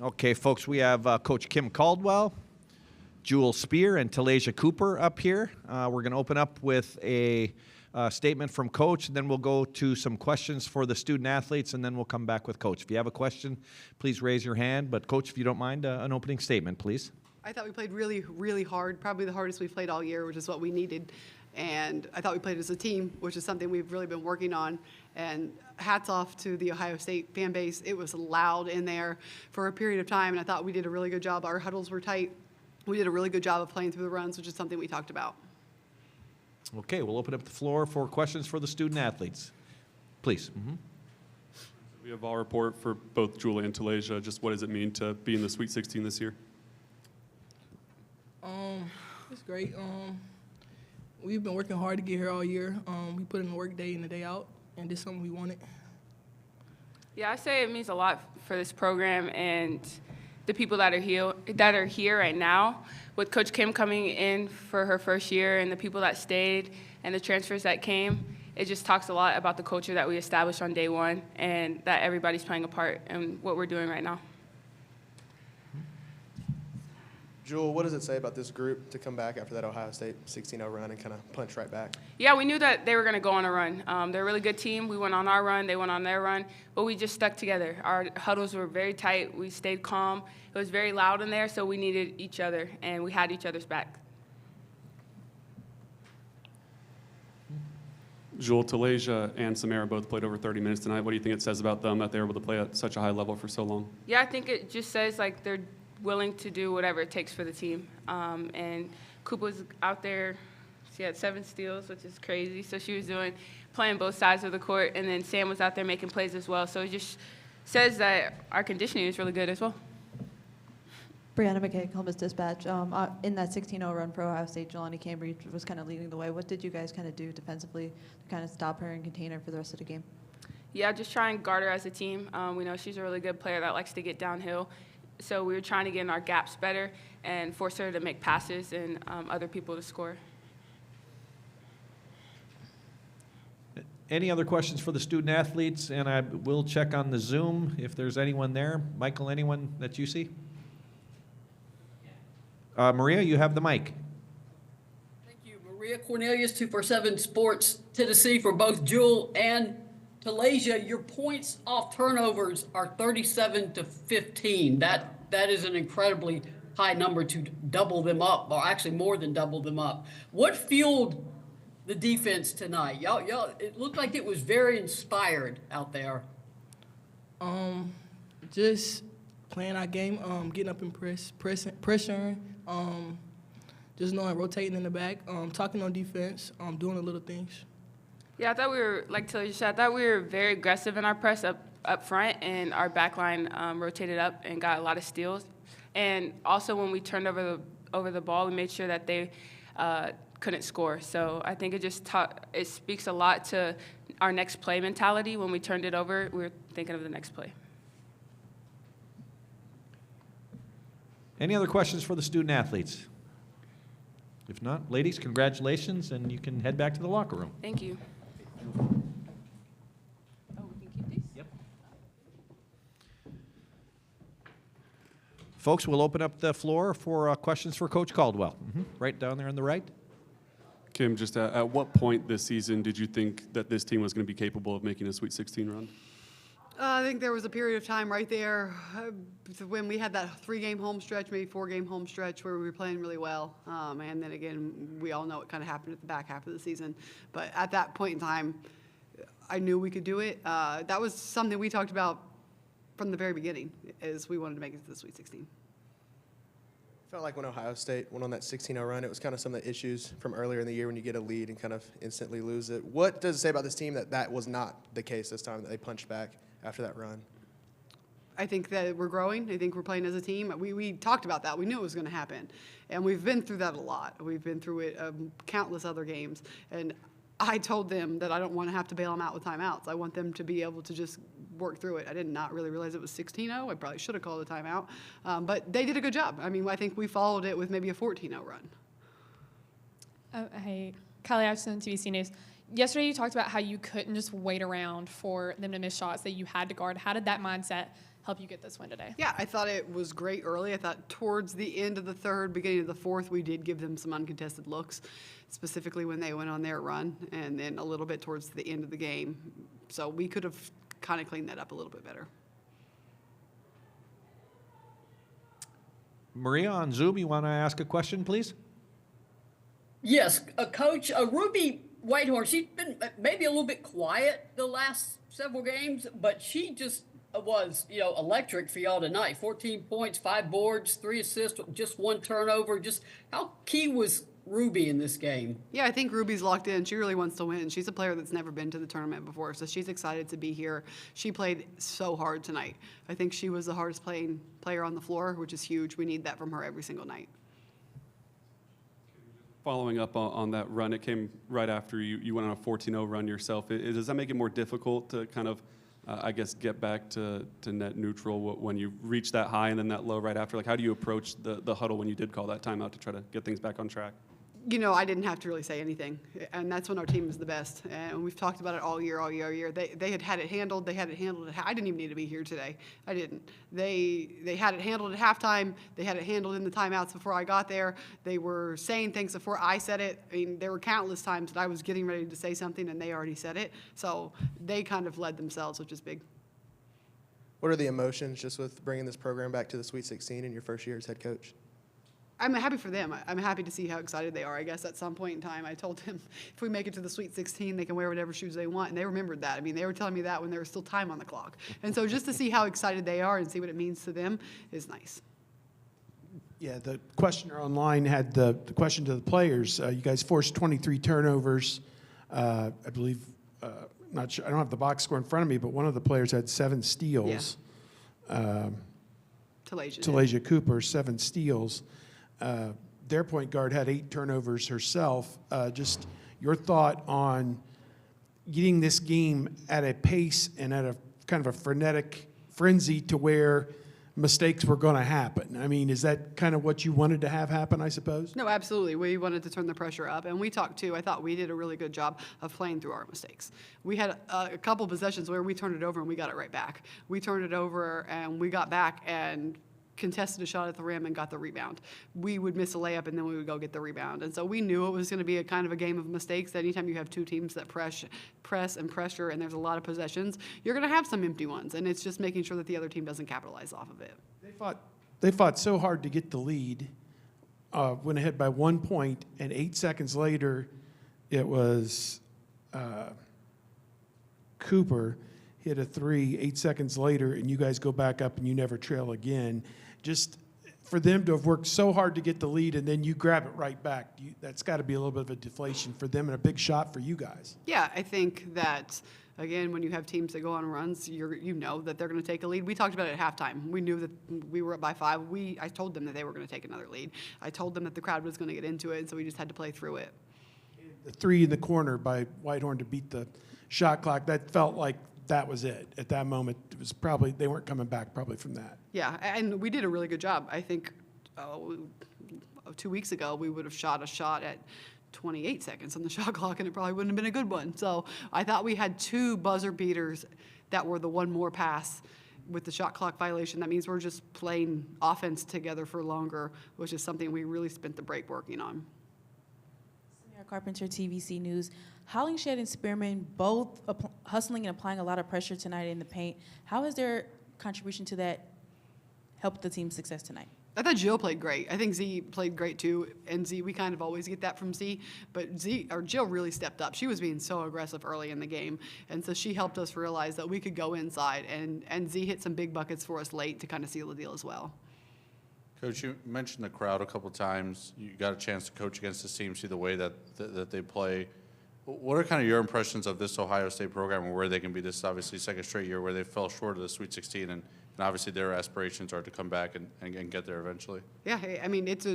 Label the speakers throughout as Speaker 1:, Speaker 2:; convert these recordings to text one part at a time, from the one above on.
Speaker 1: Okay, folks, we have Coach Kim Caldwell, Jewel Spear, and Talaysia Cooper up here. We're going to open up with a statement from Coach, and then we'll go to some questions for the student athletes, and then we'll come back with Coach. If you have a question, please raise your hand. But, Coach, if you don't mind, an opening statement, please.
Speaker 2: I thought we played really, really hard, probably the hardest we've played all year, which is what we needed. And I thought we played as a team, which is something we've really been working on. And hats off to the Ohio State fan base. It was loud in there for a period of time, and I thought we did a really good job. Our huddles were tight. We did a really good job of playing through the runs, which is something we talked about.
Speaker 1: Okay, we'll open up the floor for questions for the student athletes. Please.
Speaker 3: We have our report for both Julie and Talaysia. Just what does it mean to be in the Sweet 16 this year?
Speaker 4: It's great. We've been working hard to get here all year. We put in the work day in and day out, and this is something we wanted.
Speaker 5: Yeah, I say it means a lot for this program and the people that are here right now. With Coach Kim coming in for her first year and the people that stayed and the transfers that came, it just talks a lot about the culture that we established on day one and that everybody's playing a part in what we're doing right now.
Speaker 6: Jewel, what does it say about this group to come back after that Ohio State 16-0 run and kind of punch right back?
Speaker 5: Yeah, we knew that they were going to go on a run. They're a really good team. We went on our run. They went on their run. But we just stuck together. Our huddles were very tight. We stayed calm. It was very loud in there, so we needed each other, and we had each other's back.
Speaker 3: Jewel, Talaysia, and Samara both played over 30 minutes tonight. What do you think it says about them that they're able to play at such a high level for so long?
Speaker 5: Yeah, I think it just says, like, they're willing to do whatever it takes for the team. And Coop was out there. She had 7 steals, which is crazy. So she was playing both sides of the court. And then Sam was out there making plays as well. So it just says that our conditioning is really good as well.
Speaker 7: Brianna McKay, Columbus Dispatch. In that 16-0 run for Ohio State, Jelani Cambridge was kind of leading the way. What did you guys kind of do defensively to kind of stop her and contain her for the rest of the game?
Speaker 5: Yeah, just try and guard her as a team. We know she's a really good player that likes to get downhill. So we were trying to get in our gaps better and force her to make passes and other people to score.
Speaker 1: Any other questions for the student athletes? And I will check on the Zoom if there's anyone there. Michael, anyone that you see? Maria, you have the mic.
Speaker 8: Thank you. Maria Cornelius, 247 Sports, Tennessee, for both Jewel and Talaysia. Your points off turnovers are 37 to 15. That is an incredibly high number to double them up, or actually more than double them up. What fueled the defense tonight? Y'all, it looked like it was very inspired out there.
Speaker 4: Just playing our game, getting up and pressuring, just knowing rotating in the back, talking on defense, doing the little things.
Speaker 5: Yeah, I thought we were, like Talaysia said, I thought we were very aggressive in our press up front, and our back line rotated up and got a lot of steals. And also when we turned over the ball, we made sure that they couldn't score. So I think it speaks a lot to our next play mentality. When we turned it over, we were thinking of the next play.
Speaker 1: Any other questions for the student athletes? If not, ladies, congratulations, and you can head back to the locker room.
Speaker 5: Thank you. Oh, we can keep these?
Speaker 1: Yep. Folks, we'll open up the floor for questions for Coach Caldwell. Right down there on the right.
Speaker 3: Kim, just at what point this season did you think that this team was going to be capable of making a Sweet 16 run?
Speaker 2: I think there was a period of time right there when we had that 3-game home stretch, maybe 4-game home stretch, where we were playing really well. And then again, we all know what kind of happened at the back half of the season. But at that point in time, I knew we could do it. That was something we talked about from the very beginning, is we wanted to make it to the Sweet 16.
Speaker 6: Felt like when Ohio State went on that 16-0 run, it was kind of some of the issues from earlier in the year when you get a lead and kind of instantly lose it. What does it say about this team that was not the case this time, that they punched back after that run?
Speaker 2: I think that we're growing. I think we're playing as a team. We talked about that. We knew it was going to happen. And we've been through that a lot. We've been through it countless other games. And I told them that I don't want to have to bail them out with timeouts. I want them to be able to just work through it. I did not really realize it was 16-0. I probably should have called a timeout. But they did a good job. I mean, I think we followed it with maybe a 14-0 run.
Speaker 9: Hey, Kylie Ashton, TVC News. Yesterday you talked about how you couldn't just wait around for them to miss shots, that you had to guard. How did that mindset help you get this win today?
Speaker 2: Yeah, I thought it was great early. I thought towards the end of the third, beginning of the fourth, we did give them some uncontested looks, specifically when they went on their run, and then a little bit towards the end of the game. So we could have kind of cleaned that up a little bit better.
Speaker 1: Maria, on Zoom, you want to ask a question, please?
Speaker 8: Yes, Coach, Ruby Whitehorn, she's been maybe a little bit quiet the last several games, but she just was, electric for y'all tonight. 14 points, 5 boards, 3 assists, just 1 turnover. Just how key was Ruby in this game?
Speaker 2: Yeah, I think Ruby's locked in. She really wants to win. She's a player that's never been to the tournament before, so she's excited to be here. She played so hard tonight. I think she was the hardest playing player on the floor, which is huge. We need that from her every single night.
Speaker 3: Following up on that run, it came right after you went on a 14-0 run yourself. Does that make it more difficult to kind of, get back to net neutral when you reach that high and then that low right after? Like, how do you approach the huddle when you did call that timeout to try to get things back on track?
Speaker 2: I didn't have to really say anything, and that's when our team is the best. And we've talked about it all year. They had it handled. They had it handled. I didn't even need to be here today. I didn't. They had it handled at halftime. They had it handled in the timeouts before I got there. They were saying things before I said it. I mean, there were countless times that I was getting ready to say something, and they already said it. So they kind of led themselves, which is big.
Speaker 6: What are the emotions just with bringing this program back to the Sweet 16 in your first year as head coach?
Speaker 2: I'm happy for them. I'm happy to see how excited they are. I guess at some point in time, I told them if we make it to the Sweet 16, they can wear whatever shoes they want, and they remembered that. I mean, they were telling me that when there was still time on the clock. And so just to see how excited they are and see what it means to them is nice.
Speaker 10: Yeah, the questioner online had the question to the players. You guys forced 23 turnovers. I believe, not sure, I don't have the box score in front of me, but one of the players had 7 steals.
Speaker 2: Yeah. Talaysia.
Speaker 10: Talaysia Cooper, 7 steals. Their point guard had 8 turnovers herself. Just your thought on getting this game at a pace and at a kind of a frenetic frenzy to where mistakes were going to happen. I mean, is that kind of what you wanted to have happen, I suppose?
Speaker 2: No, absolutely. We wanted to turn the pressure up, and we talked too. I thought we did a really good job of playing through our mistakes. We had a couple possessions where we turned it over and we got it right back. We turned it over and we got back and contested a shot at the rim and got the rebound. We would miss a layup and then we would go get the rebound. And so we knew it was going to be a kind of a game of mistakes. Anytime you have 2 teams that press and pressure and there's a lot of possessions, you're going to have some empty ones. And it's just making sure that the other team doesn't capitalize off of it.
Speaker 10: They fought so hard to get the lead, went ahead by 1 point, and 8 seconds later, it was Cooper hit a 3 8 seconds later, and you guys go back up and you never trail again. Just for them to have worked so hard to get the lead and then you grab it right back, that's got to be a little bit of a deflation for them and a big shot for you guys.
Speaker 2: Yeah, I think that, again, when you have teams that go on runs, you know that they're going to take a lead. We talked about it at halftime. We knew that we were up by 5. I told them that they were going to take another lead. I told them that the crowd was going to get into it, and so we just had to play through it.
Speaker 10: The 3 in the corner by Whitehorn to beat the shot clock, that felt like that was it. At that moment, it was probably, they weren't coming back probably from that.
Speaker 2: Yeah, and we did a really good job. I think 2 weeks ago, we would have shot a shot at 28 seconds on the shot clock, and it probably wouldn't have been a good one. So I thought we had 2 buzzer beaters that were the one more pass with the shot clock violation. That means we're just playing offense together for longer, which is something we really spent the break working on.
Speaker 11: Samara Carpenter, TVC News. Hollingshed and Spearman both hustling and applying a lot of pressure tonight in the paint. How has their contribution to that helped the team's success tonight?
Speaker 2: I thought Jill played great. I think Z played great too. And Z, we kind of always get that from Z, but Jill really stepped up. She was being so aggressive early in the game, and so she helped us realize that we could go inside. And Z hit some big buckets for us late to kind of seal the deal as well.
Speaker 12: Coach, you mentioned the crowd a couple times. You got a chance to coach against this team, see the way that they play. What are kind of your impressions of this Ohio State program and where they can be? This is obviously second straight year where they fell short of the Sweet 16, and obviously their aspirations are to come back and get there eventually.
Speaker 2: Yeah, I mean, it's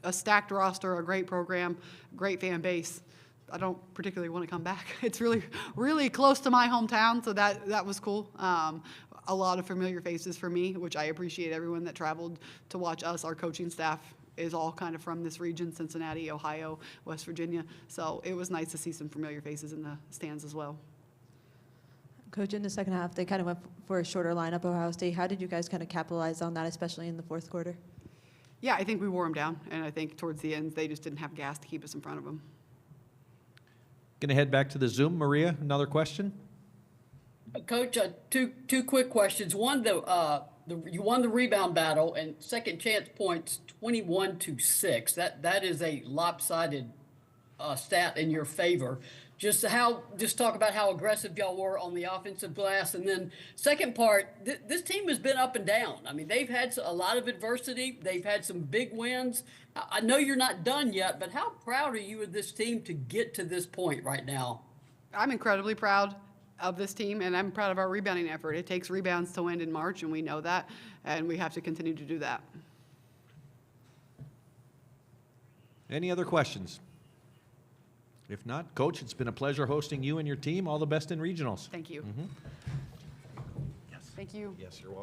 Speaker 2: a stacked roster, a great program, great fan base. I don't particularly want to come back. It's really, really close to my hometown, so that was cool. A lot of familiar faces for me, which I appreciate. Everyone that traveled to watch us, our coaching staff is all kind of from this region, Cincinnati, Ohio, West Virginia. So it was nice to see some familiar faces in the stands as well.
Speaker 7: Coach, in the second half, they kind of went for a shorter lineup, Ohio State. How did you guys kind of capitalize on that, especially in the fourth quarter?
Speaker 2: Yeah, I think we wore them down, and I think towards the end, they just didn't have gas to keep us in front of them.
Speaker 1: Going to head back to the Zoom. Maria, another question?
Speaker 8: Coach, two quick questions. One, you won the rebound battle and second chance points 21-6. That is a lopsided stat in your favor. Just talk about how aggressive y'all were on the offensive glass, and then second part, this team has been up and down. I mean, they've had a lot of adversity. They've had some big wins. I know you're not done yet, but how proud are you of this team to get to this point right now?
Speaker 2: I'm incredibly proud of this team, and I'm proud of our rebounding effort. It takes rebounds to win in March, and we know that, and we have to continue to do that.
Speaker 1: Any other questions? If not, Coach, it's been a pleasure hosting you and your team. All the best in regionals.
Speaker 2: Thank you.
Speaker 1: Yes.
Speaker 2: Thank you.
Speaker 1: Yes, you're welcome.